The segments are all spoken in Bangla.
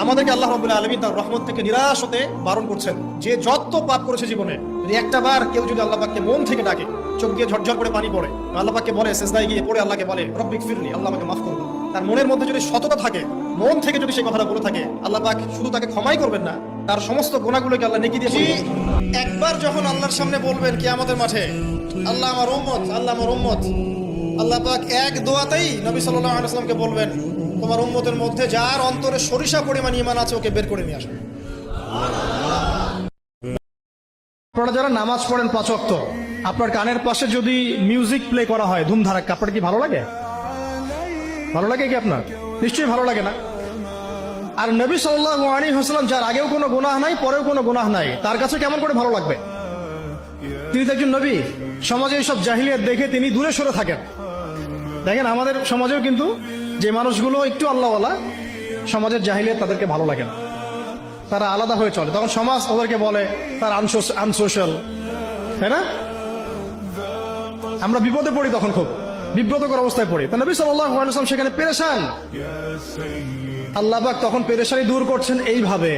আমাদেরকে আল্লাহ রাব্বুল আলামিন তার রহমত থেকে নিরাশ হতে বারণ করছেন। যে যত পাপ করেছে জীবনে, যদি একটা বার কেউ যদি আল্লাহ পাককে মন থেকে ডাকে, চোখ দিয়ে ঝরঝর করে পানি পড়ে, আল্লাহ পাককে বলে, সিজদায় গিয়ে পড়ে আল্লাহকে বলে রব্বিক ফিরনি, আল্লাহ আমাকে মাফ করুন, তার মনের মধ্যে যদি সততা থাকে, মন থেকে যদি সেই কথাটা বলে থাকে, আল্লাহ পাক শুধু তাকে ক্ষমাই করবেন না, তার সমস্ত গুনাহগুলোকে আল্লাহ নেকি দিয়ে পরিবর্তন করবেন। একবার যখন আল্লাহর সামনে বলবেন কিয়ামতের মাঠে, আল্লাহ আমার উম্মত, আল্লাহ আমার উম্মত, আল্লাহ পাক এক দোয়াতেই নবী সাল্লাল্লাহু আলাইহি ওয়াসাল্লামকে বলবেন, তোমার উম্মতের মধ্যে যার অন্তরে সরিষা পরিমাণ ঈমান আছে ওকে বের করে নিয়ে আসো। আপনারা যারা নামাজ পড়েন 5 ওয়াক্ত, আপনার কানের পাশে যদি মিউজিক প্লে করা হয় ধুমধারাক্কা, আপনার কি ভালো লাগে? ভালো লাগে কি আপনার? নিশ্চয়ই ভালো লাগে না। আর নবী সাল্লাল্লাহু আলাইহি ওয়াসাল্লাম, যার আগেও কোনো গুনাহ নাই, পরেও কোনো গুনাহ নাই, তার কাছে কেমন করে ভালো লাগবে? তিনি তো একজন নবী। সমাজে এইসব জাহিলিয়াত দেখে তিনি দূরে সরে থাকেন। দেখেন আমাদের সমাজেও কিন্তু যে মানুষগুলো একটু আল্লাহওয়ালা, সমাজের জাহিলিয়াত তাদেরকে ভালো লাগে না, তারা আলাদা হয়ে চলে। তখন সমাজ ওদেরকে বলে তার আনসোশ্যাল, তাই না? আমরা বিপদে পড়ি, তখন খুব বিব্রতকর অবস্থায় পড়ি। তা নবী সাল্লাল্লাহু আলাইহি ওয়াসাল্লাম সেখানে পেরেশান। আল্লাহ পাক তখন পেরেশানি দূর করছেন এইভাবে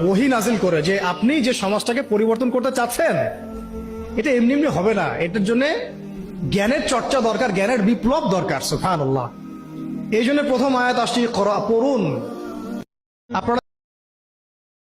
ওহী নাজিল করে, যে আপনি যে সমাজটাকে পরিবর্তন করতে চাচ্ছেন, এটা এমনি এমনি হবে না, এটার জন্য জ্ঞানের চর্চা দরকার, জ্ঞানের বিপ্লব দরকার। সুবহানাল্লাহ। এই জন্য প্রথম আয়াত আসছে, পড়ুন। আপনারা